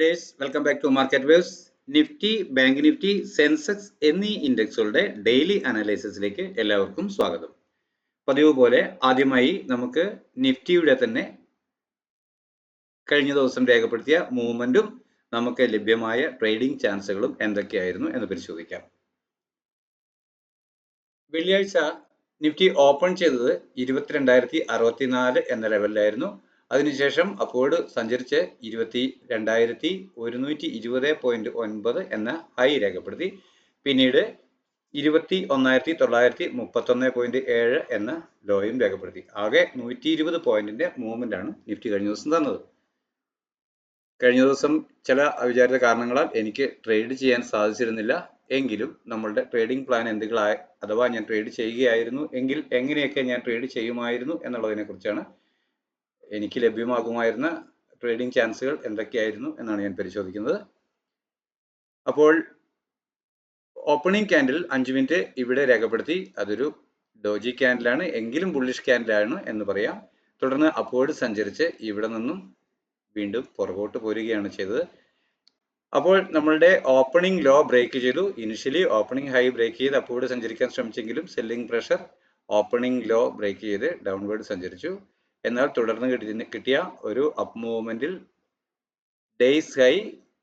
Traders welcome back to market waves. Nifty, bank Nifty, Sensex എന്നീ ഇൻഡെക്സുകളുടെ daily അനാലിസിസിലേക്ക് എല്ലാവർക്കും സ്വാഗതം. പതിവ് പോലെ ആദ്യമായി നമുക്ക് നിഫ്റ്റിയുടെ തന്നെ കഴിഞ്ഞ ദിവസം രേഖപ്പെടുത്തിയ മൂവ്മെന്റും നമുക്ക് ലഭ്യമായ ട്രേഡിംഗ് ചാൻസുകളും എന്തൊക്കെയായിരുന്നു എന്ന് പരിശോധിക്കാം. വെള്ളിയാഴ്ച നിഫ്റ്റി ഓപ്പൺ ചെയ്തത് 22,064 എന്ന ലെവലിലായിരുന്നു. അതിനുശേഷം അപ്പോഴ് സഞ്ചരിച്ച് 22,120.9 എന്ന ഹൈ രേഖപ്പെടുത്തി. പിന്നീട് 21,931.7 എന്ന ലോയും രേഖപ്പെടുത്തി. ആകെ 120 പോയിന്റിന്റെ മൂവ്മെന്റ് ആണ് നിഫ്റ്റി കഴിഞ്ഞ ദിവസം തന്നത്. കഴിഞ്ഞ ദിവസം ചില അവിചാരിത കാരണങ്ങളാൽ എനിക്ക് ട്രേഡ് ചെയ്യാൻ സാധിച്ചിരുന്നില്ല. എങ്കിലും നമ്മളുടെ ട്രേഡിംഗ് പ്ലാൻ എന്തെങ്കിലും അഥവാ ഞാൻ ട്രേഡ് ചെയ്യുകയായിരുന്നു എങ്കിൽ എങ്ങനെയൊക്കെ ഞാൻ ട്രേഡ് ചെയ്യുമായിരുന്നു എന്നുള്ളതിനെ കുറിച്ചാണ്, എനിക്ക് ലഭ്യമാകുമായിരുന്ന ട്രേഡിംഗ് ചാൻസുകൾ എന്തൊക്കെയായിരുന്നു എന്നാണ് ഞാൻ പരിശോധിക്കുന്നത്. അപ്പോൾ ഓപ്പണിംഗ് ക്യാൻഡിൽ 5 മിനിറ്റ് ഇവിടെ രേഖപ്പെടുത്തി. അതൊരു ഡോജി ക്യാൻഡിലാണ്, എങ്കിലും ബുള്ളിഷ് ക്യാൻഡിലാണ് എന്ന് പറയാം. തുടർന്ന് അപ്വേർഡ് സഞ്ചരിച്ച് ഇവിടെ നിന്നും വീണ്ടും പുറകോട്ട് പോരുകയാണ് ചെയ്തത്. അപ്പോൾ നമ്മളുടെ ഓപ്പണിംഗ് ലോ ബ്രേക്ക് ചെയ്തു. ഇനിഷ്യലി ഓപ്പണിംഗ് ഹൈ ബ്രേക്ക് ചെയ്ത് അപ്വേർഡ് സഞ്ചരിക്കാൻ ശ്രമിച്ചെങ്കിലും selling pressure opening low break ചെയ്ത് ഡൗൺവേർഡ് സഞ്ചരിച്ചു. എന്നാൽ തുടർന്ന് കിട്ടിയ ഒരു അപ്പ് മൂവ്മെന്റിൽ ഡേയ്സ് ഹൈ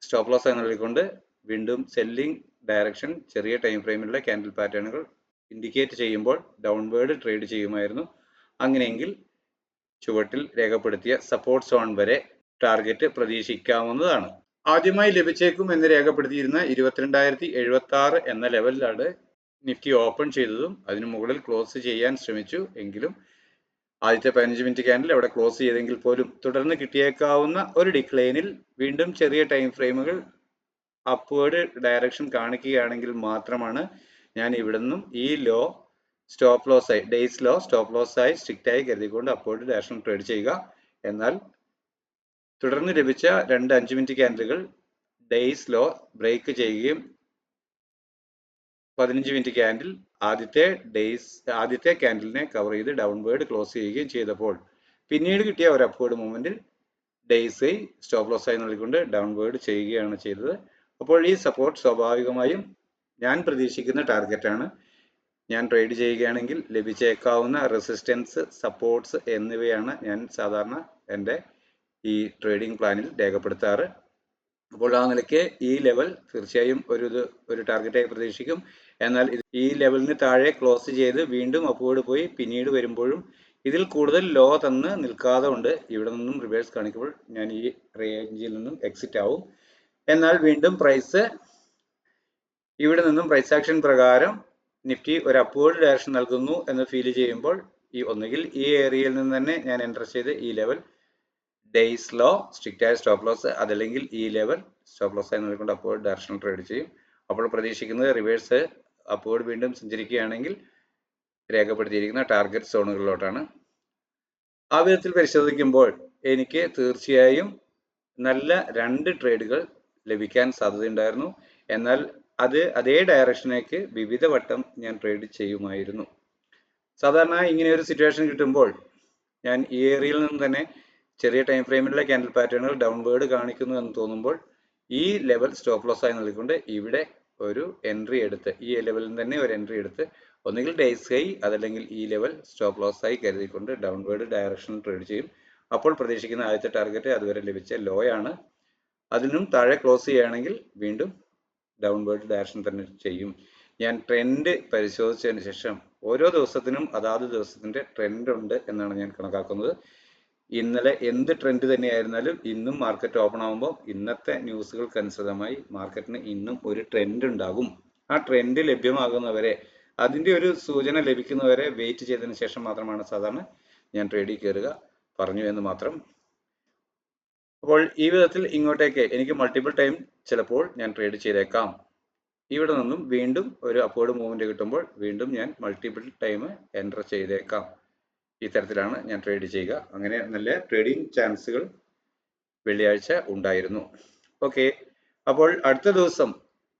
സ്റ്റോപ്പ് ലോസ് ആയി നൽകിക്കൊണ്ട് വീണ്ടും സെല്ലിംഗ് ഡയറക്ഷൻ ചെറിയ ടൈം ഫ്രെയിമിലുള്ള ക്യാൻഡിൽ പാറ്റേണുകൾ ഇൻഡിക്കേറ്റ് ചെയ്യുമ്പോൾ ഡൗൺവേർഡ് ട്രേഡ് ചെയ്യുമായിരുന്നു. അങ്ങനെയെങ്കിൽ ചുവട്ടിൽ രേഖപ്പെടുത്തിയ സപ്പോർട്ട് സോൺ വരെ ടാർഗറ്റ് പ്രതീക്ഷിക്കാവുന്നതാണ്. ആദ്യമായി ലഭിച്ചേക്കും എന്ന് രേഖപ്പെടുത്തിയിരുന്ന 22,076 എന്ന ലെവലിലാണ് നിഫ്റ്റി ഓപ്പൺ ചെയ്തതും. അതിനു മുകളിൽ ക്ലോസ് ചെയ്യാൻ ശ്രമിച്ചു. എങ്കിലും ആദ്യത്തെ 15 മിനിറ്റ് ക്യാൻഡിൽ അവിടെ ക്ലോസ് ചെയ്തെങ്കിൽ പോലും തുടർന്ന് കിട്ടിയേക്കാവുന്ന ഒരു ഡിക്ലൈനിൽ വീണ്ടും ചെറിയ ടൈം ഫ്രെയിമുകൾ അപ്വേർഡ് ഡയറക്ഷൻ കാണിക്കുകയാണെങ്കിൽ മാത്രമാണ് ഞാൻ ഇവിടെ നിന്നും ഈ ലോ സ്റ്റോപ്പ് ലോസ് ആയി, ഡേയ്സ് ലോ സ്റ്റോപ്പ് ലോസ് ആയി സ്ട്രിക്റ്റ് ആയി കരുതിക്കൊണ്ട് അപ്വേർഡ് ഡയറക്ഷൻ ട്രേഡ് ചെയ്യുക. എന്നാൽ തുടർന്ന് ലഭിച്ച 2 5 മിനിറ്റ് ക്യാൻഡിലുകൾ ഡേയ്സ് ലോ ബ്രേക്ക് ചെയ്യുകയും 15 മിനിറ്റ് ക്യാൻഡിൽ ആദ്യത്തെ ക്യാൻഡിലിനെ കവർ ചെയ്ത് ഡൗൺവേർഡ് ക്ലോസ് ചെയ്യുകയും ചെയ്തപ്പോൾ പിന്നീട് കിട്ടിയ ഒരു അപ്വേർഡ് മൂവ്മെന്റിൽ ഡേയ്സ് സ്റ്റോപ്പ് ലോസ് ആയി നൽകിക്കൊണ്ട് ഡൗൺവേർഡ് ചെയ്യുകയാണ് ചെയ്തത്. അപ്പോൾ ഈ സപ്പോർട്ട് സ്വാഭാവികമായും ഞാൻ പ്രതീക്ഷിക്കുന്ന ടാർഗറ്റാണ്. ഞാൻ ട്രേഡ് ചെയ്യുകയാണെങ്കിൽ ലഭിച്ചേക്കാവുന്ന റെസിസ്റ്റൻസ്, സപ്പോർട്ട്സ് എന്നിവയാണ് ഞാൻ സാധാരണ എൻ്റെ ഈ ട്രേഡിംഗ് പ്ലാനിൽ രേഖപ്പെടുത്താറ്. അപ്പോൾ ആ നിലയ്ക്ക് ഈ ലെവൽ തീർച്ചയായും ഒരു ടാർഗറ്റായി പ്രതീക്ഷിക്കും. എന്നാൽ ഈ ലെവലിന് താഴെ ക്ലോസ് ചെയ്ത് വീണ്ടും അപ്വേർഡ് പോയി പിന്നീട് വരുമ്പോഴും ഇതിൽ കൂടുതൽ ലോ തന്ന് നിൽക്കാതെ കൊണ്ട് ഇവിടെ നിന്നും റിവേഴ്സ് കാണിക്കുമ്പോൾ ഞാൻ ഈ റേഞ്ചിൽ നിന്നും എക്സിറ്റ് ആവും. എന്നാൽ വീണ്ടും ഇവിടെ നിന്നും പ്രൈസ് ആക്ഷൻ പ്രകാരം നിഫ്റ്റി ഒരു അപ്വേർഡ് ഡയറക്ഷൻ നൽകുന്നു എന്ന് ഫീൽ ചെയ്യുമ്പോൾ ഒന്നുകിൽ ഈ ഏരിയയിൽ നിന്ന് തന്നെ ഞാൻ എൻ്റർ ചെയ്ത് ഈ ലെവൽ ഡേയ്സ് ലോ സ്ട്രിക്റ്റ് ആയ സ്റ്റോപ്പ് ലോസ്, അതല്ലെങ്കിൽ ഈ ലെവൽ സ്റ്റോപ്പ് ലോസ് ആയി നൽകിക്കൊണ്ട് അപ്വേർഡ് ഡയറക്ഷൻ ട്രേഡ് ചെയ്യും. അപ്പോൾ പ്രതീക്ഷിക്കുന്നത് റിവേഴ്സ് അപ്വേർഡ് വീണ്ടും സഞ്ചരിക്കുകയാണെങ്കിൽ രേഖപ്പെടുത്തിയിരിക്കുന്ന ടാർഗറ്റ് സോണുകളിലോട്ടാണ്. ആ വിധത്തിൽ പരിശോധിക്കുമ്പോൾ എനിക്ക് തീർച്ചയായും നല്ല 2 ട്രേഡുകൾ ലഭിക്കാൻ സാധ്യതയുണ്ടായിരുന്നു. എന്നാൽ അതേ ഡയറക്ഷനേക്ക് വിവിധ വട്ടം ഞാൻ ട്രേഡ് ചെയ്യുമായിരുന്നു. സാധാരണ ഇങ്ങനെ ഒരു സിറ്റുവേഷൻ കിട്ടുമ്പോൾ ഞാൻ ഈ ഏരിയയിൽ നിന്ന് തന്നെ ചെറിയ ടൈം ഫ്രെയിമിലുള്ള ക്യാൻഡിൽ പാറ്റേണുകൾ ഡൗൺവേർഡ് കാണിക്കുന്നു എന്ന് തോന്നുമ്പോൾ ഈ ലെവൽ സ്റ്റോപ്പ് ലോസ് ആയി നൽകിക്കൊണ്ട് ഇവിടെ ഒരു എൻട്രി എടുത്ത് ഈ ലെവലിൽ തന്നെ ഒരു എൻട്രി എടുത്ത് ഒന്നുകിൽ ഡേയ്സ് ഹൈ അതല്ലെങ്കിൽ ഈ ലെവൽ സ്റ്റോപ്പ് ലോസ് ആയി കരുതിക്കൊണ്ട് ഡൗൺവേർഡ് ഡയറക്ഷനിൽ ട്രേഡ് ചെയ്യും. അപ്പോൾ പ്രതീക്ഷിക്കുന്ന ആദ്യത്തെ ടാർഗറ്റ് അതുവരെ ലഭിച്ച ലോ ആണ്. അതിനും താഴെ ക്ലോസ് ചെയ്യുകയാണെങ്കിൽ വീണ്ടും ഡൗൺവേർഡ് ഡയറക്ഷൻ തന്നെ ചെയ്യും. ഞാൻ ട്രെൻഡ് പരിശോധിച്ചതിന് ശേഷം ഓരോ ദിവസത്തിനും അതാത് ദിവസത്തിന്റെ ട്രെൻഡ് ഉണ്ട് എന്നാണ് ഞാൻ കണക്കാക്കുന്നത്. ഇന്നലെ എന്ത് ട്രെൻഡ് തന്നെയായിരുന്നാലും ഇന്നും മാർക്കറ്റ് ഓപ്പൺ ആകുമ്പോൾ ഇന്നത്തെ ന്യൂസുകൾക്കനുസൃതമായി മാർക്കറ്റിന് ഇന്നും ഒരു ട്രെൻഡ് ഉണ്ടാകും. ആ ട്രെൻഡ് ലഭ്യമാകുന്നവരെ, അതിന്റെ ഒരു സൂചന ലഭിക്കുന്നവരെ വെയിറ്റ് ചെയ്തതിന് ശേഷം മാത്രമാണ് സാധാരണ ഞാൻ ട്രേഡിൽ കയറുക. പറഞ്ഞു എന്ന് മാത്രം. അപ്പോൾ ഈ വിധത്തിൽ ഇങ്ങോട്ടേക്ക് എനിക്ക് മൾട്ടിപ്പിൾ ടൈം ചിലപ്പോൾ ഞാൻ ട്രേഡ് ചെയ്തേക്കാം. ഇവിടെ നിന്നും വീണ്ടും ഒരു അപ്വേർഡ് മൂവ്മെന്റ് കിട്ടുമ്പോൾ വീണ്ടും ഞാൻ മൾട്ടിപ്പിൾ ടൈം എൻ്റർ ചെയ്തേക്കാം. ഈ തരത്തിലാണ് ഞാൻ ട്രേഡ് ചെയ്യുക. അങ്ങനെ നല്ല ട്രേഡിംഗ് ചാൻസുകൾ വെള്ളിയാഴ്ച ഉണ്ടായിരുന്നു. ഓക്കെ, അപ്പോൾ അടുത്ത ദിവസം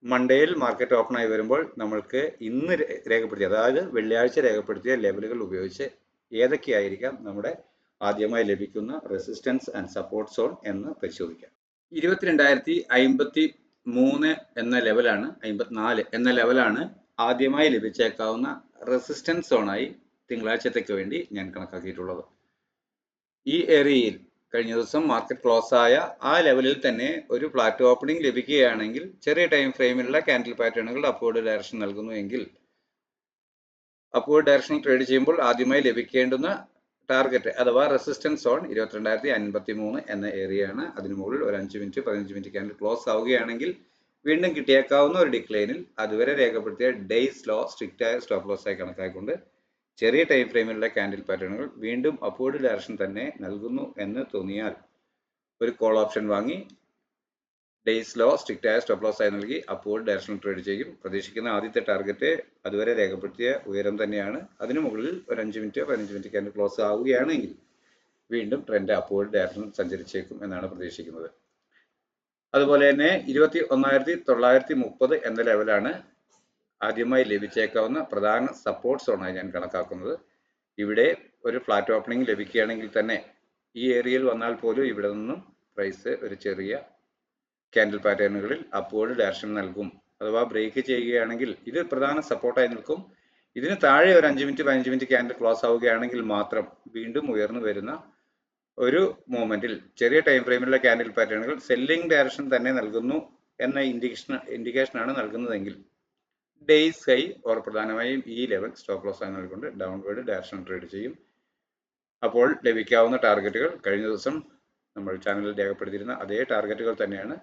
മൺഡേയിൽ മാർക്കറ്റ് ഓപ്പൺ ആയി വരുമ്പോൾ നമ്മൾക്ക് ഇന്ന് രേഖപ്പെടുത്തിയ, അതായത് വെള്ളിയാഴ്ച രേഖപ്പെടുത്തിയ ലെവലുകൾ ഉപയോഗിച്ച് ഏതൊക്കെയായിരിക്കാം നമ്മുടെ ആദ്യമായി ലഭിക്കുന്ന റെസിസ്റ്റൻസ് ആൻഡ് സപ്പോർട്ട് സോൺ എന്ന് പരിശോധിക്കാം. 22,053 എന്ന ലെവലാണ്, 54 എന്ന ലെവലാണ് ആദ്യമായി ലഭിച്ചേക്കാവുന്ന റെസിസ്റ്റൻസ് സോണായി തിങ്കളാഴ്ചത്തേക്ക് വേണ്ടി ഞാൻ കണക്കാക്കിയിട്ടുള്ളത്. ഈ ഏരിയയിൽ കഴിഞ്ഞ ദിവസം മാർക്കറ്റ് ക്ലോസ് ആയ ആ ലെവലിൽ തന്നെ ഒരു ഫ്ലാറ്റ് ഓപ്പണിംഗ് ലഭിക്കുകയാണെങ്കിൽ ചെറിയ ടൈം ഫ്രെയിമിലുള്ള ക്യാൻഡിൽ പാറ്റേണുകൾ അപ്വേർഡ് ഡയറക്ഷൻ നൽകുന്നു എങ്കിൽ അപ്വേർഡ് ഡയറക്ഷൻ ട്രേഡ് ചെയ്യുമ്പോൾ ആദ്യമായി ലഭിക്കേണ്ടുന്ന ടാർഗറ്റ് അഥവാ റെസിസ്റ്റൻസ് സോൺ 22,053 എന്ന ഏരിയയാണ്. അതിന് മുകളിൽ ഒരു 5 മിനിറ്റ് 15 മിനിറ്റ് ക്യാൻഡിൽ ക്ലോസ് ആവുകയാണെങ്കിൽ വീണ്ടും കിട്ടിയേക്കാവുന്ന ഒരു ഡിക്ലൈനിൽ അതുവരെ രേഖപ്പെടുത്തിയ ഡേയ്സ് ലോ സ്ട്രിക്റ്റ് ആയ സ്റ്റോപ്പ് ലോസ് ആയി കണക്കാക്കിക്കൊണ്ട് ചെറിയ ടൈം ഫ്രെയിമിലുള്ള ക്യാൻഡിൽ പാറ്റേണുകൾ വീണ്ടും അപ്വേർഡ് ഡയറക്ഷൻ തന്നെ നൽകുന്നു എന്ന് തോന്നിയാൽ ഒരു കോൾ ഓപ്ഷൻ വാങ്ങി ഡേയ്സ് ലോ സ്ട്രിക്റ്റ് ആയ സ്റ്റോപ്പ് ലോസ് ആയി നൽകി അപ്വേർഡ് ഡയറക്ഷൻ ട്രേഡ് ചെയ്യും. പ്രതീക്ഷിക്കുന്ന ആദ്യത്തെ ടാർഗറ്റ് അതുവരെ രേഖപ്പെടുത്തിയ ഉയരം തന്നെയാണ്. അതിന് മുകളിൽ ഒരു 5 മിനിറ്റ് 15 മിനിറ്റ് ക്യാൻഡിൽ ക്ലോസ് ആവുകയാണെങ്കിൽ വീണ്ടും ട്രെൻഡ് അപ്വേർഡ് ഡയറക്ഷൻ സഞ്ചരിച്ചേക്കും എന്നാണ് പ്രതീക്ഷിക്കുന്നത്. അതുപോലെ തന്നെ 21,930 എന്ന ലെവലാണ് ആദ്യമായി ലഭിച്ചേക്കാവുന്ന പ്രധാന സപ്പോർട്ട് സോണായി ഞാൻ കണക്കാക്കുന്നത്. ഇവിടെ ഒരു ഫ്ലാറ്റ് ഓപ്പണിംഗ് ലഭിക്കുകയാണെങ്കിൽ തന്നെ ഈ ഏരിയയിൽ വന്നാൽ പോലും ഇവിടെ നിന്നും പ്രൈസ് ഒരു ചെറിയ ക്യാൻഡിൽ പാറ്റേണുകളിൽ അപ്വേർഡ് ഡയറക്ഷൻ നൽകും. അഥവാ ബ്രേക്ക് ചെയ്യുകയാണെങ്കിൽ ഇത് പ്രധാന സപ്പോർട്ടായി നിൽക്കും. ഇതിന് താഴെ ഒരു 5 മിനിറ്റ് 15 മിനിറ്റ് ക്യാൻഡിൽ ക്ലോസ് ആവുകയാണെങ്കിൽ മാത്രം വീണ്ടും ഉയർന്നു വരുന്ന ഒരു മൂവ്മെന്റിൽ ചെറിയ ടൈം ഫ്രെയിമിലുള്ള ക്യാൻഡിൽ പാറ്റേണുകൾ സെല്ലിംഗ് ഡയറക്ഷൻ തന്നെ നൽകുന്നു എന്ന ഇൻഡിക്കേഷനാണ് നൽകുന്നതെങ്കിൽ ഡേയ്സ് ഹൈ ഓർ പ്രധാനമായും ഈ ലെവൽ സ്റ്റോപ്പ് ലോസ് ആയി നൽകിക്കൊണ്ട് ഡൗൺവേർഡ് ഡയറക്ഷൻ ട്രേഡ് ചെയ്യും. അപ്പോൾ ലഭിക്കാവുന്ന ടാർഗറ്റുകൾ കഴിഞ്ഞ ദിവസം നമ്മൾ ചാനലിൽ രേഖപ്പെടുത്തിയിരുന്ന അതേ ടാർഗറ്റുകൾ തന്നെയാണ്.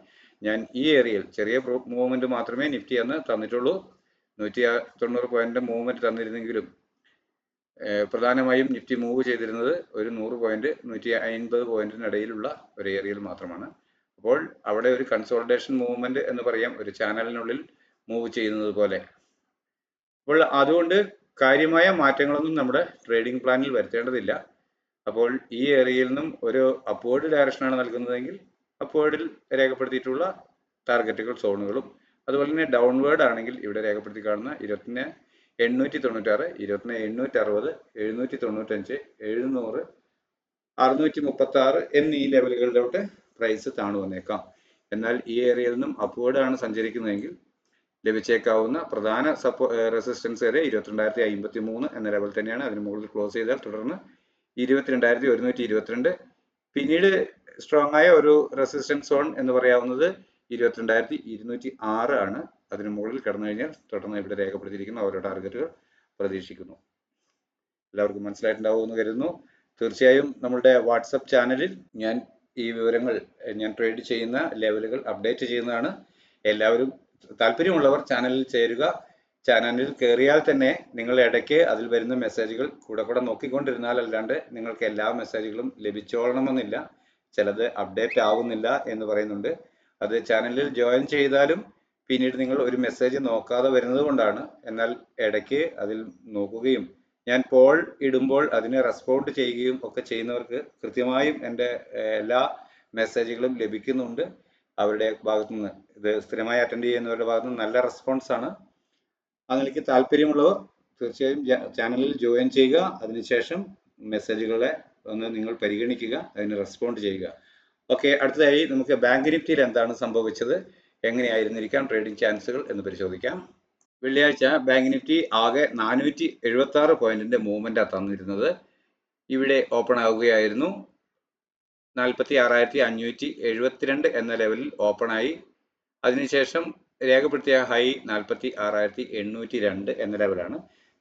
ഞാൻ ഈ ഏരിയയിൽ ചെറിയ മൂവ്മെന്റ് മാത്രമേ നിഫ്റ്റി എന്ന് തന്നിട്ടുള്ളൂ. 190 പോയിന്റ് മൂവ്മെന്റ് തന്നിരുന്നെങ്കിലും പ്രധാനമായും നിഫ്റ്റി മൂവ് ചെയ്തിരുന്നത് ഒരു 100 പോയിന്റ് 150 പോയിന്റിനിടയിലുള്ള ഒരു ഏരിയയിൽ മാത്രമാണ്. അപ്പോൾ അവിടെ ഒരു കൺസോളിഡേഷൻ മൂവ്മെന്റ് എന്ന് പറയാം, ഒരു ചാനലിനുള്ളിൽ മൂവ് ചെയ്യുന്നത് പോലെ. അപ്പോൾ അതുകൊണ്ട് കാര്യമായ മാറ്റങ്ങളൊന്നും നമ്മുടെ ട്രേഡിംഗ് പ്ലാനിൽ വരുത്തേണ്ടതില്ല. അപ്പോൾ ഈ ഏരിയയിൽ നിന്നും ഒരു അപ്വേർഡ് ഡയറക്ഷനാണ് നൽകുന്നതെങ്കിൽ അപ്വേർഡിൽ രേഖപ്പെടുത്തിയിട്ടുള്ള ടാർഗറ്റുകൾ സോണുകളും, അതുപോലെ തന്നെ ഡൗൺവേർഡ് ആണെങ്കിൽ ഇവിടെ രേഖപ്പെടുത്തി കാണുന്ന 21,896, 21,860, 795, 700, 636 എന്നീ ലെവലുകളിലോട്ട് പ്രൈസ് താണു വന്നേക്കാം. എന്നാൽ ഈ ഏരിയയിൽ നിന്നും അപ്വേർഡ് ആണ് സഞ്ചരിക്കുന്നതെങ്കിൽ ലഭിച്ചേക്കാവുന്ന പ്രധാന റെസിസ്റ്റൻസ് ഏരിയ 22,053 എന്ന ലെവൽ തന്നെയാണ്. അതിന് മുകളിൽ ക്ലോസ് ചെയ്താൽ തുടർന്ന് 22,122, പിന്നീട് സ്ട്രോങ് ആയ ഒരു റെസിസ്റ്റൻസ് സോൺ എന്ന് പറയാവുന്നത് 22,206 ആണ്. അതിന് മുകളിൽ കടന്നു കഴിഞ്ഞാൽ തുടർന്ന് ഇവിടെ രേഖപ്പെടുത്തിയിരിക്കുന്ന ഓരോ ടാർഗറ്റുകൾ പ്രതീക്ഷിക്കുന്നു. എല്ലാവർക്കും മനസ്സിലായിട്ടുണ്ടാവുമെന്ന് കരുതുന്നു. തീർച്ചയായും നമ്മളുടെ വാട്സപ്പ് ചാനലിൽ ഞാൻ ഈ വിവരങ്ങൾ, ഞാൻ ട്രേഡ് ചെയ്യുന്ന ലെവലുകൾ അപ്ഡേറ്റ് ചെയ്യുന്നതാണ്. എല്ലാവരും താല്പര്യമുള്ളവർ ചാനലിൽ ചേരുക. ചാനലിൽ കയറിയാൽ തന്നെ നിങ്ങൾ ഇടയ്ക്ക് അതിൽ വരുന്ന മെസ്സേജുകൾ കൂടെ നോക്കിക്കൊണ്ടിരുന്നാൽ അല്ലാണ്ട് നിങ്ങൾക്ക് എല്ലാ മെസ്സേജുകളും ലഭിച്ചോളണമെന്നില്ല. ചിലത് അപ്ഡേറ്റ് ആവുന്നില്ല എന്ന് പറയുന്നുണ്ട്. അത് ചാനലിൽ ജോയിൻ ചെയ്താലും പിന്നീട് നിങ്ങൾ ഒരു മെസ്സേജ് നോക്കാതെ വരുന്നത് കൊണ്ടാണ്. എന്നാൽ ഇടയ്ക്ക് അതിൽ നോക്കുകയും ഞാൻ പോൾ ഇടുമ്പോൾ അതിന് റെസ്പോണ്ട് ചെയ്യുകയും ഒക്കെ ചെയ്യുന്നവർക്ക് കൃത്യമായും എൻ്റെ എല്ലാ മെസ്സേജുകളും ലഭിക്കുന്നുണ്ട്. അവരുടെ ഭാഗത്തുനിന്ന്, ഇത് സ്ഥിരമായി അറ്റൻഡ് ചെയ്യുന്നവരുടെ ഭാഗത്തുനിന്ന് നല്ല റെസ്പോൺസ് ആണ്. അതിലേക്ക് താല്പര്യമുള്ളവർ തീർച്ചയായും ചാനലിൽ ജോയിൻ ചെയ്യുക. അതിനുശേഷം മെസ്സേജുകളെ ഒന്ന് നിങ്ങൾ പരിഗണിക്കുക, അതിന് റെസ്പോണ്ട് ചെയ്യുക. ഓക്കെ, അടുത്തതായി നമുക്ക് ബാങ്ക് നിഫ്റ്റിയിൽ എന്താണ് സംഭവിച്ചത്, എങ്ങനെയായിരുന്നിരിക്കാം ട്രേഡിംഗ് ചാൻസുകൾ എന്ന് പരിശോധിക്കാം. വെള്ളിയാഴ്ച ബാങ്ക് നിഫ്റ്റി ആകെ 476 പോയിന്റിന്റെ മൂവ്മെന്റാണ് തന്നിരുന്നത്. ഇവിടെ ഓപ്പൺ ആവുകയായിരുന്നു 46,572 എന്ന ലെവലിൽ ഓപ്പണായി. അതിനുശേഷം രേഖപ്പെടുത്തിയ ഹൈ 46,802 എന്ന ലെവലാണ്.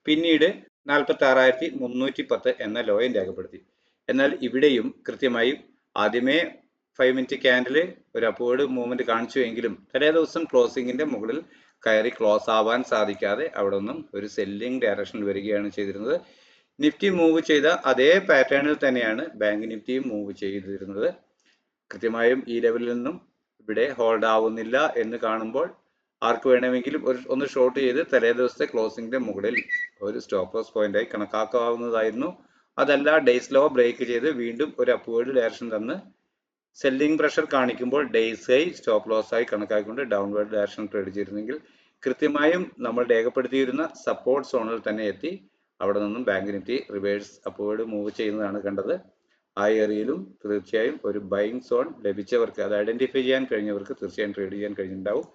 പിന്നീട് 46,310 എന്ന ലോയും രേഖപ്പെടുത്തി. എന്നാൽ ഇവിടെയും കൃത്യമായും ആദ്യമേ 5 മിനിറ്റ് ക്യാൻഡിൽ ഒരു അപ്വേർഡ് മൂവ്മെന്റ് കാണിച്ചു എങ്കിലും തലേ ദിവസം ക്ലോസിംഗിന്റെ മുകളിൽ കയറി ക്ലോസ് ആവാൻ സാധിക്കാതെ അവിടെ നിന്നും ഒരു സെല്ലിംഗ് ഡയറക്ഷനിൽ വരികയാണ് ചെയ്തിരുന്നത്. നിഫ്റ്റി മൂവ് ചെയ്ത അതേ പാറ്റേണിൽ തന്നെയാണ് ബാങ്ക് നിഫ്റ്റിയും മൂവ് ചെയ്തിരുന്നത്. കൃത്യമായും ഈ ലെവലിൽ നിന്നും ഇവിടെ ഹോൾഡ് ആവുന്നില്ല എന്ന് കാണുമ്പോൾ ആർക്ക് വേണമെങ്കിലും ഒന്ന് ഷോർട്ട് ചെയ്ത് തലേ ദിവസത്തെ ക്ലോസിംഗിന്റെ മുകളിൽ ഒരു സ്റ്റോപ്പ് ലോസ് പോയിന്റായി കണക്കാക്കാവുന്നതായിരുന്നു. അതല്ല, ഡേയ്സ് ലോ ബ്രേക്ക് ചെയ്ത് വീണ്ടും ഒരു അപ്വേർഡ് ഡയറക്ഷൻ തന്ന് സെല്ലിംഗ് പ്രഷർ കാണിക്കുമ്പോൾ ഡേയ്സ് ഹൈ സ്റ്റോപ്പ് ലോസ് ആയി കണക്കാക്കിക്കൊണ്ട് ഡൗൺവേർഡ് ഡയറക്ഷൻ ട്രേഡ് ചെയ്തിരുന്നെങ്കിൽ കൃത്യമായും നമ്മൾ രേഖപ്പെടുത്തിയിരുന്ന സപ്പോർട്ട് സോണിൽ തന്നെ എത്തി അവിടെ നിന്നും bank Nifty reverse upward move ചെയ്യുന്നതാണ് കണ്ടത്. ആ ഏരിയയിലും തീർച്ചയായും ഒരു ബൈങ് സോൺ ലഭിച്ചവർക്ക്, അത് ഐഡന്റിഫൈ ചെയ്യാൻ കഴിഞ്ഞവർക്ക് തീർച്ചയായും ട്രേഡ് ചെയ്യാൻ കഴിഞ്ഞിട്ടുണ്ടാവും.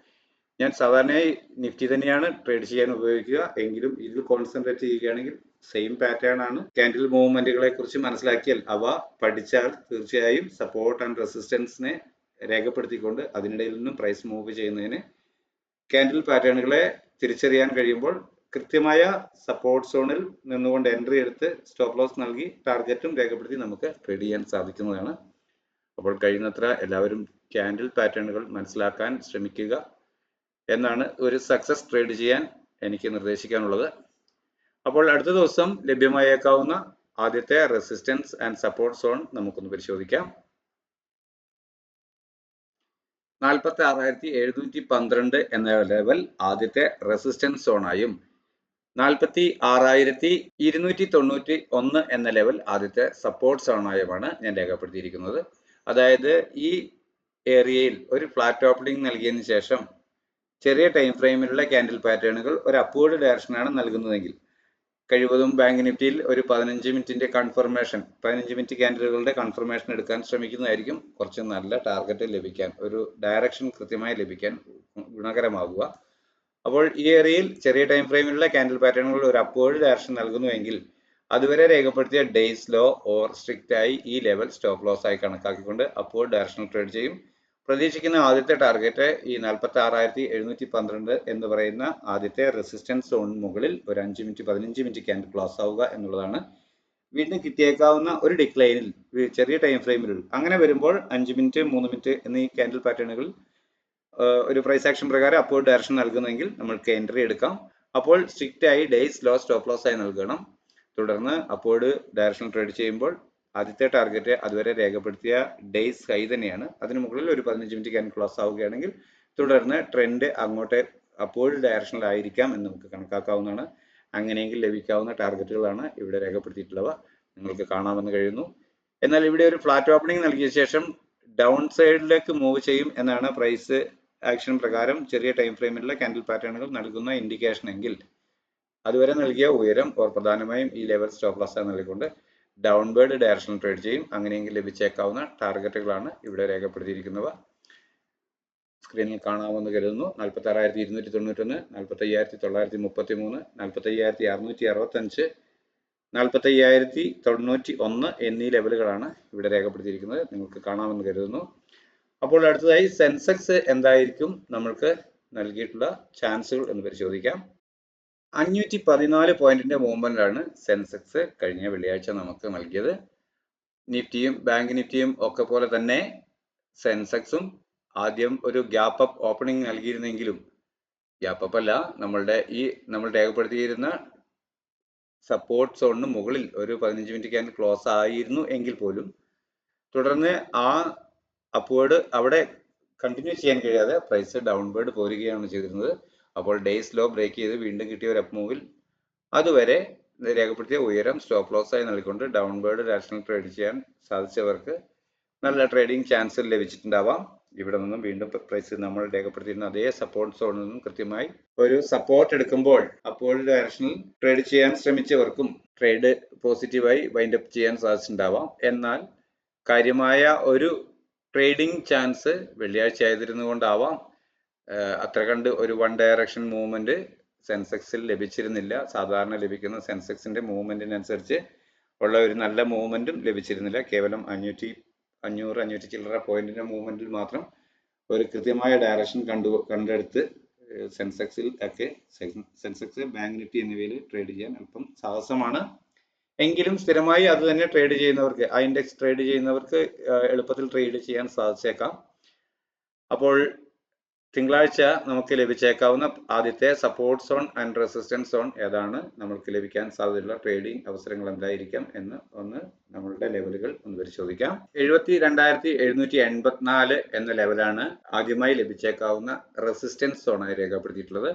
ഞാൻ സാധാരണയായി നിഫ്റ്റി തന്നെയാണ് ട്രേഡ് ചെയ്യാൻ ഉപയോഗിക്കുക. എങ്കിലും ഇതിൽ കോൺസെൻട്രേറ്റ് ചെയ്യുകയാണെങ്കിൽ സെയിം പാറ്റേൺ ആണ്. ക്യാൻഡിൽ മൂവ്മെന്റുകളെ കുറിച്ച് മനസ്സിലാക്കിയാൽ അവ പഠിച്ചാൽ തീർച്ചയായും സപ്പോർട്ട് ആൻഡ് റെസിസ്റ്റൻസിനെ രേഖപ്പെടുത്തിക്കൊണ്ട് അതിനിടയിൽ നിന്നും പ്രൈസ് മൂവ് ചെയ്യുന്നതിന് ക്യാൻഡിൽ പാറ്റേണുകളെ തിരിച്ചറിയാൻ കഴിയുമ്പോൾ കൃത്യമായ സപ്പോർട്ട് സോണിൽ നിന്നുകൊണ്ട് എൻട്രി എടുത്ത് സ്റ്റോപ്പ് ലോസ് നൽകി ടാർഗറ്റും രേഖപ്പെടുത്തി നമുക്ക് ട്രേഡ് ചെയ്യാൻ സാധിക്കുന്നതാണ്. അപ്പോൾ കഴിയുന്നത്ര എല്ലാവരും ക്യാൻഡിൽ പാറ്റേണുകൾ മനസ്സിലാക്കാൻ ശ്രമിക്കുക എന്നാണ് ഒരു സക്സസ് ട്രേഡ് ചെയ്യാൻ എനിക്ക് നിർദ്ദേശിക്കാനുള്ളത്. അപ്പോൾ അടുത്ത ദിവസം ലഭ്യമായേക്കാവുന്ന ആദ്യത്തെ റെസിസ്റ്റൻസ് ആൻഡ് സപ്പോർട്ട് സോൺ നമുക്കൊന്ന് പരിശോധിക്കാം. 46,712 എന്ന ലെവൽ ആദ്യത്തെ റെസിസ്റ്റൻസ് സോണായും 46,291 എന്ന ലെവൽ ആദ്യത്തെ സപ്പോർട്ട് സോണായുമാണ് ഞാൻ രേഖപ്പെടുത്തിയിരിക്കുന്നത്. അതായത് ഈ ഏരിയയിൽ ഒരു ഫ്ലാറ്റ് ഓപ്പണിംഗ് നൽകിയതിനു ശേഷം ചെറിയ ടൈം ഫ്രെയിമിലുള്ള ക്യാൻഡിൽ പാറ്റേണുകൾ ഒരു അപ്വേർഡ് ഡയറക്ഷനാണ് നൽകുന്നതെങ്കിൽ കഴിവതും ബാങ്ക് നിഫ്റ്റിയിൽ ഒരു 15 മിനിറ്റിന്റെ കൺഫർമേഷൻ, 15 മിനിറ്റ് ക്യാൻഡിലുകളുടെ കൺഫർമേഷൻ എടുക്കാൻ ശ്രമിക്കുന്നതായിരിക്കും കുറച്ച് നല്ല ടാർഗറ്റ് ലഭിക്കാൻ, ഒരു ഡയറക്ഷൻ കൃത്യമായി ലഭിക്കാൻ ഗുണകരമാകുക. അപ്പോൾ ഈ ഏരിയയിൽ ചെറിയ ടൈം ഫ്രെയിമിലുള്ള ക്യാൻഡിൽ പാറ്റേണുകൾ ഒരു അപ്വേർഡ് ഡയറക്ഷൻ നൽകുന്നുവെങ്കിൽ അതുവരെ രേഖപ്പെടുത്തിയ ഡേയ്സ് ലോ ഓർ സ്ട്രിക്റ്റ് ആയി ഈ ലെവൽ സ്റ്റോപ്പ് ലോസ് ആയി കണക്കാക്കിക്കൊണ്ട് അപ്വേർഡ് ഡയറക്ഷണൽ ട്രേഡ് ചെയ്യും. പ്രതീക്ഷിക്കുന്ന ആദ്യത്തെ ടാർഗറ്റ് ഈ 46,712 എന്ന് പറയുന്ന ആദ്യത്തെ റെസിസ്റ്റൻസ് സോണിന് മുകളിൽ ഒരു 5 മിനിറ്റ് 15 മിനിറ്റ് ക്യാൻഡിൽ ക്ലോസ് ആവുക എന്നുള്ളതാണ്. വീണ്ടും കിട്ടിയേക്കാവുന്ന ഒരു ഡിക്ലൈനിൽ ചെറിയ ടൈം ഫ്രെയിമിൽ അങ്ങനെ വരുമ്പോൾ 5 മിനിറ്റ് 3 മിനിറ്റ് എന്നീ ക്യാൻഡിൽ പാറ്റേണുകൾ ഒരു പ്രൈസ് ആക്ഷൻ പ്രകാരം അപ്വേർഡ് ഡയറക്ഷൻ നൽകുന്നെങ്കിൽ നമ്മൾക്ക് എൻട്രി എടുക്കാം. അപ്പോൾ സ്ട്രിക്റ്റ് ആയി ഡേയ്സ് ലോ സ്റ്റോപ്പ് ലോസ് ആയി നൽകണം. തുടർന്ന് അപ്വേർഡ് ഡയറക്ഷൻ ട്രേഡ് ചെയ്യുമ്പോൾ ആദ്യത്തെ ടാർഗറ്റ് അതുവരെ രേഖപ്പെടുത്തിയ ഡേയ്സ് ഹൈ തന്നെയാണ്. അതിന് മുകളിൽ ഒരു 15 മിനിറ്റ് ക്യാൻഡിൽ ക്ലോസ് ആവുകയാണെങ്കിൽ തുടർന്ന് ട്രെൻഡ് അങ്ങോട്ട് അപ്വേർഡ് ഡയറക്ഷനിലായിരിക്കാം എന്ന് നമുക്ക് കണക്കാക്കാവുന്നതാണ്. അങ്ങനെയെങ്കിൽ ലഭിക്കാവുന്ന ടാർഗറ്റുകളാണ് ഇവിടെ രേഖപ്പെടുത്തിയിട്ടുള്ളവ, നിങ്ങൾക്ക് കാണാമെന്ന് കഴിയുന്നു. എന്നാൽ ഇവിടെ ഒരു ഫ്ലാറ്റ് ഓപ്പണിംഗ് നൽകിയ ശേഷം ഡൗൺ സൈഡിലേക്ക് മൂവ് ചെയ്യും എന്നാണ് പ്രൈസ് ആക്ഷൻ പ്രകാരം ചെറിയ ടൈം ഫ്രെയിമിലുള്ള ക്യാൻഡിൽ പാറ്റേണുകൾ നൽകുന്ന ഇൻഡിക്കേഷൻ എങ്കിൽ അതുവരെ നൽകിയ ഉയരം ഓർ പ്രധാനമായും ഈ ലെവൽ സ്റ്റോപ്പ് ലോസ് നൽകിക്കൊണ്ട് ഡൗൺവേർഡ് ഡയറക്ഷൻ ട്രേഡ് ചെയ്യും. അങ്ങനെയെങ്കിൽ ലഭിച്ചേക്കാവുന്ന ടാർഗറ്റുകളാണ് ഇവിടെ രേഖപ്പെടുത്തിയിരിക്കുന്നവ. സ്ക്രീനിൽ കാണാമെന്ന് കരുതുന്നു. 46,291, 45,933, 45,665, 45,091 എന്നീ ലെവലുകളാണ് ഇവിടെ രേഖപ്പെടുത്തിയിരിക്കുന്നത്. നിങ്ങൾക്ക് കാണാമെന്ന് കരുതുന്നു. അപ്പോൾ അടുത്തതായി സെൻസെക്സ് എന്തായിരിക്കും നമ്മൾക്ക് നൽകിയിട്ടുള്ള ചാൻസുകൾ എന്ന് പരിശോധിക്കാം. 514 പോയിന്റിന്റെ മൂവ്മെന്റ് ആണ് സെൻസെക്സ് കഴിഞ്ഞ വെള്ളിയാഴ്ച നമുക്ക് നൽകിയത്. നിഫ്റ്റിയും ബാങ്ക് നിഫ്റ്റിയും ഒക്കെ പോലെ തന്നെ സെൻസെക്സും ആദ്യം ഒരു ഗ്യാപ്പ് അപ്പ് ഓപ്പണിംഗ് നൽകിയിരുന്നെങ്കിലും ഗ്യാപ്പ് അപ്പ് അല്ല, നമ്മൾ രേഖപ്പെടുത്തിയിരുന്ന സപ്പോർട്ട് സോണിന് മുകളിൽ ഒരു 15 മിനിറ്റ് ക്യാൻഡിൽ ക്ലോസ് ആയിരുന്നു എങ്കിൽ പോലും തുടർന്ന് ആ അപ്വേർഡ് അവിടെ കണ്ടിന്യൂ ചെയ്യാൻ കഴിയാതെ പ്രൈസ് ഡൗൺവേർഡ് പോരുകയാണ് ചെയ്തിരുന്നത്. അപ്പോൾ ഡേയ്സ് ലോ ബ്രേക്ക് ചെയ്ത് വീണ്ടും കിട്ടിയ ഒരു അപ്പ് മൂവിൽ അതുവരെ രേഖപ്പെടുത്തിയ ഉയരം സ്റ്റോപ്പ് ലോസ് ആയി നൽകിക്കൊണ്ട് ഡൗൺവേർഡ് ഡയറക്ഷനിൽ ട്രേഡ് ചെയ്യാൻ സാധിച്ചവർക്ക് നല്ല ട്രേഡിംഗ് ചാൻസ് ലഭിച്ചിട്ടുണ്ടാവാം. ഇവിടെ നിന്നും വീണ്ടും പ്രൈസ് നമ്മൾ രേഖപ്പെടുത്തിയിരുന്ന അതേ സപ്പോർട്ട് സോണിൽ നിന്നും കൃത്യമായി ഒരു സപ്പോർട്ട് എടുക്കുമ്പോൾ അപ്വേർഡ് ഡയറക്ഷനിൽ ട്രേഡ് ചെയ്യാൻ ശ്രമിച്ചവർക്കും ട്രേഡ് പോസിറ്റീവായി വൈൻഡ് അപ്പ് ചെയ്യാൻ സാധിച്ചിട്ടുണ്ടാവാം. എന്നാൽ കാര്യമായ ഒരു ട്രേഡിംഗ് ചാൻസ് വെള്ളിയാഴ്ച ആയതിരുന്നു കൊണ്ടാവാം അത്ര കണ്ട് ഒരു വൺ ഡയറക്ഷൻ മൂവ്മെന്റ് സെൻസെക്സിൽ ലഭിച്ചിരുന്നില്ല. സാധാരണ ലഭിക്കുന്ന സെൻസെക്സിന്റെ മൂവ്മെന്റിനനുസരിച്ച് ഉള്ള ഒരു നല്ല മൂവ്മെന്റും ലഭിച്ചിരുന്നില്ല. കേവലം 500 ചില്ലറ പോയിന്റിന്റെ മൂവ്മെന്റിൽ മാത്രം ഒരു കൃത്യമായ ഡയറക്ഷൻ കണ്ടെടുത്ത് സെൻസെക്സ് ബാങ്ക് നിഫ്റ്റി എന്നിവയിൽ ട്രേഡ് ചെയ്യാൻ അല്പം സാഹസമാണ്. എങ്കിലും സ്ഥിരമായി അത് തന്നെ ട്രേഡ് ചെയ്യുന്നവർക്ക്, ആ ഇൻഡെക്സ് ട്രേഡ് ചെയ്യുന്നവർക്ക് എളുപ്പത്തിൽ ട്രേഡ് ചെയ്യാൻ സാധിച്ചേക്കാം. അപ്പോൾ തിങ്കളാഴ്ച നമുക്ക് ലഭിച്ചേക്കാവുന്ന ആദ്യത്തെ support zone and resistance zone ഏതാണ്, നമ്മൾക്ക് ലഭിക്കാൻ സാധ്യതയുള്ള ട്രേഡിംഗ് അവസരങ്ങൾ എന്തായിരിക്കാം എന്ന് നമ്മളുടെ ലെവലുകൾ ഒന്ന് പരിശോധിക്കാം. 72,784 എന്ന ലെവലാണ് ആദ്യമായി ലഭിച്ചേക്കാവുന്ന റെസിസ്റ്റൻസ് സോണായി രേഖപ്പെടുത്തിയിട്ടുള്ളത്.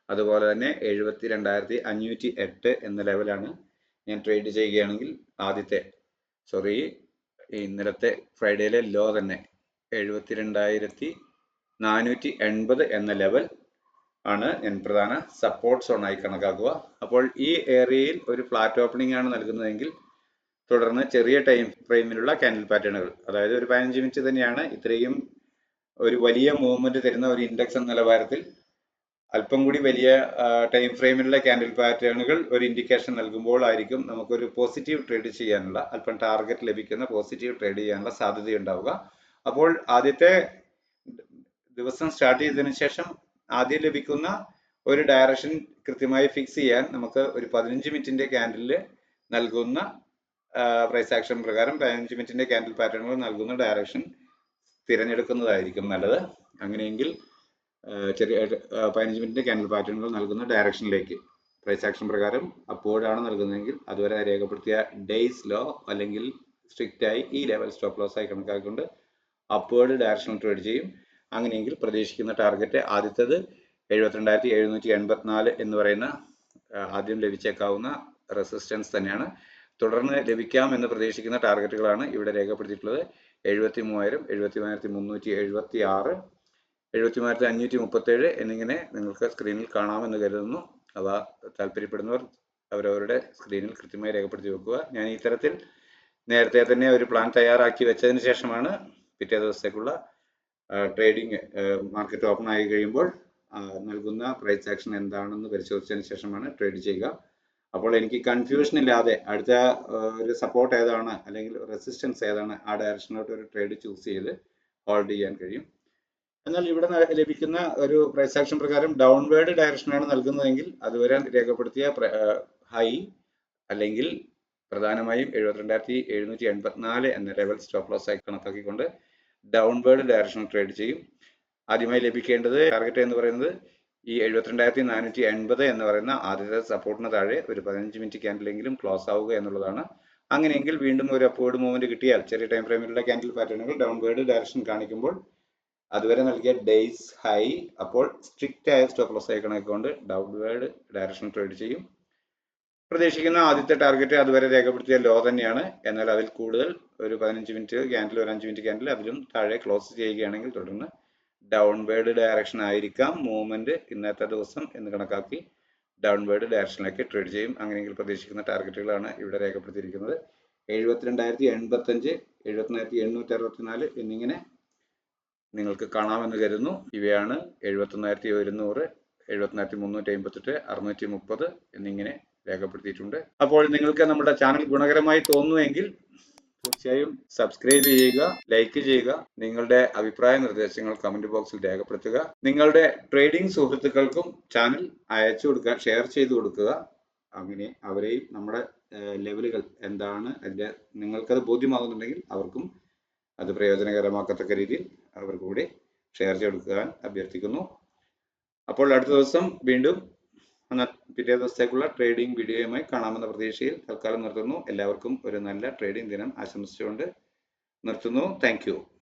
അതുപോലെ തന്നെ 72,508 എന്ന ലെവലാണ് ഞാൻ ട്രേഡ് ചെയ്യുകയാണെങ്കിൽ ഇന്നലത്തെ ഫ്രൈഡേയിലെ ലോ തന്നെ 72,480 എന്ന ലെവൽ ആണ് ഞാൻ പ്രധാന സപ്പോർട്ട് സോണായി കണക്കാക്കുക. അപ്പോൾ ഈ ഏരിയയിൽ ഒരു ഫ്ലാറ്റ് ഓപ്പണിംഗ് ആണ് നൽകുന്നതെങ്കിൽ തുടർന്ന് ചെറിയ ടൈം ഫ്രെയിമിലുള്ള ക്യാൻഡിൽ പാറ്റേണുകൾ, അതായത് ഒരു 15 മിനിറ്റ് തന്നെയാണ് ഇത്രയും ഒരു വലിയ മൂവ്മെന്റ് തരുന്ന ഒരു ഇൻഡെക്സ് എന്ന നിലവാരത്തിൽ അല്പം കൂടി വലിയ ടൈം ഫ്രെയിമിലുള്ള ക്യാൻഡിൽ പാറ്റേണുകൾ ഒരു ഇൻഡിക്കേഷൻ നൽകുമ്പോൾ ആയിരിക്കും നമുക്കൊരു പോസിറ്റീവ് ട്രേഡ് ചെയ്യാനുള്ള, അല്പം ടാർഗറ്റ് ലഭിക്കുന്ന പോസിറ്റീവ് ട്രേഡ് ചെയ്യാനുള്ള സാധ്യത ഉണ്ടാവുക. അപ്പോൾ ആദ്യത്തെ ദിവസം സ്റ്റാർട്ട് ചെയ്തതിനു ശേഷം ആദ്യം ലഭിക്കുന്ന ഒരു ഡയറക്ഷൻ കൃത്യമായി ഫിക്സ് ചെയ്യാൻ നമുക്ക് ഒരു 15 മിനിറ്റിന്റെ ക്യാൻഡിൽ നൽകുന്ന പ്രൈസ് ആക്ഷൻ പ്രകാരം 15 മിനിറ്റിന്റെ ക്യാൻഡിൽ പാറ്റേണുകൾ നൽകുന്ന ഡയറക്ഷൻ തിരഞ്ഞെടുക്കുന്നതായിരിക്കും നല്ലത്. അങ്ങനെയെങ്കിൽ ചെറിയ 15 മിനിറ്റിന്റെ ക്യാൻഡിൽ പാറ്റേണുകൾ നൽകുന്ന ഡയറക്ഷനിലേക്ക് പ്രൈസ് ആക്ഷൻ പ്രകാരം അപ്പോഴാണ് നൽകുന്നതെങ്കിൽ അതുവരെ രേഖപ്പെടുത്തിയ ഡേയ്സ് ലോ അല്ലെങ്കിൽ സ്ട്രിക്റ്റ് ആയി ഈ ലെവൽ സ്റ്റോപ്പ് ലോസ് ആയി കണക്കാക്കിക്കൊണ്ട് അപ്വേർഡ് ഡയറക്ഷനിൽ ട്രേഡ് ചെയ്യും. അങ്ങനെയെങ്കിൽ പ്രതീക്ഷിക്കുന്ന ടാർഗറ്റ് ആദ്യത്തേത് 72,784 എന്ന് പറയുന്ന ആദ്യം ലഭിച്ചേക്കാവുന്ന റെസിസ്റ്റൻസ് തന്നെയാണ്. തുടർന്ന് ലഭിക്കാം എന്ന് പ്രതീക്ഷിക്കുന്ന ടാർഗറ്റുകളാണ് ഇവിടെ രേഖപ്പെടുത്തിയിട്ടുള്ളത്. 73,000, 73,376, 73,537 എന്നിങ്ങനെ നിങ്ങൾക്ക് സ്ക്രീനിൽ കാണാമെന്ന് കരുതുന്നു. അവ താല്പര്യപ്പെടുന്നവർ അവരവരുടെ സ്ക്രീനിൽ കൃത്യമായി രേഖപ്പെടുത്തി വെക്കുക. ഞാൻ ഈ തരത്തിൽ നേരത്തെ തന്നെ ഒരു പ്ലാൻ തയ്യാറാക്കി വെച്ചതിന് ശേഷമാണ് പിറ്റേ ദിവസത്തേക്കുള്ള ട്രേഡിംഗ് മാർക്കറ്റ് ഓപ്പൺ ആയി കഴിയുമ്പോൾ നൽകുന്ന പ്രൈസ് ആക്ഷൻ എന്താണെന്ന് പരിശോധിച്ചതിന് ശേഷമാണ് ട്രേഡ് ചെയ്യുക. അപ്പോൾ എനിക്ക് കൺഫ്യൂഷൻ ഇല്ലാതെ അടുത്ത ഒരു സപ്പോർട്ട് ഏതാണ് അല്ലെങ്കിൽ റെസിസ്റ്റൻസ് ഏതാണ് ആ ഡയറക്ഷനിലോട്ട് ഒരു ട്രേഡ് ചൂസ് ചെയ്ത് ഹോൾഡ് ചെയ്യാൻ കഴിയും. എന്നാൽ ഇവിടെ ലഭിക്കുന്ന ഒരു പ്രൈസ് ആക്ഷൻ പ്രകാരം ഡൗൺവേർഡ് ഡയറക്ഷനാണ് നൽകുന്നതെങ്കിൽ അതുവരെ രേഖപ്പെടുത്തിയ ഹൈ അല്ലെങ്കിൽ പ്രധാനമായും 72,784 എന്ന ലെവൽ സ്റ്റോപ്പ് ലോസ് ആയി കണക്കാക്കിക്കൊണ്ട് ഡൗൺവേർഡ് ഡയറക്ഷൻ ട്രേഡ് ചെയ്യും. ആദ്യമായി ലഭിക്കേണ്ടത് ടാർഗറ്റ് എന്ന് പറയുന്നത് ഈ 72,480 എന്ന് പറയുന്ന ആദ്യത്തെ സപ്പോർട്ടിന് താഴെ ഒരു 15 മിനിറ്റ് ക്യാൻഡിലെങ്കിലും ക്ലോസ് ആവുക എന്നുള്ളതാണ്. അങ്ങനെയെങ്കിൽ വീണ്ടും ഒരു അപ്വേർഡ് മൂവ്മെന്റ് കിട്ടിയാൽ ചെറിയ ടൈം ഫ്രെയിമിലുള്ള ക്യാൻഡിൽ പാറ്റേണുകൾ ഡൗൺവേർഡ് ഡയറക്ഷൻ കാണിക്കുമ്പോൾ അതുവരെ നൽകിയ ഡേയ്സ് ഹൈ അപ്പോൾ സ്ട്രിക്റ്റ് ആയ സ്റ്റോപ്പ് ലോസ് ആയി കണക്കിക്കൊണ്ട് ഡൗൺവേർഡ് ഡയറക്ഷൻ ട്രേഡ് ചെയ്യും. പ്രതീക്ഷിക്കുന്ന ആദ്യത്തെ ടാർഗറ്റ് അതുവരെ രേഖപ്പെടുത്തിയ ലോ തന്നെയാണ്. എന്നാൽ അതിൽ കൂടുതൽ ഒരു 15 മിനിറ്റ് ക്യാൻഡിൽ, ഒരു 5 മിനിറ്റ് ക്യാൻഡിൽ അതിലും താഴെ ക്ലോസ് ചെയ്യുകയാണെങ്കിൽ തുടർന്ന് ഡൗൺവേർഡ് ഡയറക്ഷൻ ആയിരിക്കാം മൂവ്മെന്റ് ഇന്നത്തെ ദിവസം എന്ന് കണക്കാക്കി ഡൗൺവേർഡ് ഡയറക്ഷനിലേക്ക് ട്രേഡ് ചെയ്യും. അങ്ങനെയെങ്കിൽ പ്രതീക്ഷിക്കുന്ന ടാർഗറ്റുകളാണ് ഇവിടെ രേഖപ്പെടുത്തിയിരിക്കുന്നത്. 72,085, 71,864 എന്നിങ്ങനെ നിങ്ങൾക്ക് കാണാമെന്ന് കരുതുന്നു. ഇവയാണ് 71,100, 71,358, 630 എന്നിങ്ങനെ രേഖപ്പെടുത്തിയിട്ടുണ്ട്. അപ്പോൾ നിങ്ങൾക്ക് നമ്മുടെ ചാനൽ ഗുണകരമായി തോന്നുമെങ്കിൽ തീർച്ചയായും സബ്സ്ക്രൈബ് ചെയ്യുക, ലൈക്ക് ചെയ്യുക, നിങ്ങളുടെ അഭിപ്രായ നിർദ്ദേശങ്ങൾ കമന്റ് ബോക്സിൽ രേഖപ്പെടുത്തുക. നിങ്ങളുടെ ട്രേഡിംഗ് സുഹൃത്തുക്കൾക്കും ചാനൽ അയച്ചു കൊടുക്കുക, ഷെയർ ചെയ്തു കൊടുക്കുക. അങ്ങനെ അവരെയും നമ്മുടെ ലെവലുകൾ എന്താണ് അതിൻ്റെ നിങ്ങൾക്കത് ബോധ്യമാകുന്നുണ്ടെങ്കിൽ അവർക്കും അത് പ്രയോജനകരമാക്കത്തക്ക രീതിയിൽ അവർ കൂടി ഷെയർ ചെയ്തെടുക്കാൻ അഭ്യർത്ഥിക്കുന്നു. അപ്പോൾ അടുത്ത ദിവസം വീണ്ടും പിറ്റേ ദിവസത്തേക്കുള്ള ട്രേഡിംഗ് വീഡിയോയുമായി കാണാമെന്ന പ്രതീക്ഷയിൽ തൽക്കാലം നിർത്തുന്നു. എല്ലാവർക്കും ഒരു നല്ല ട്രേഡിംഗ് ദിനം ആശംസിച്ചുകൊണ്ട് നിർത്തുന്നു. Thank you.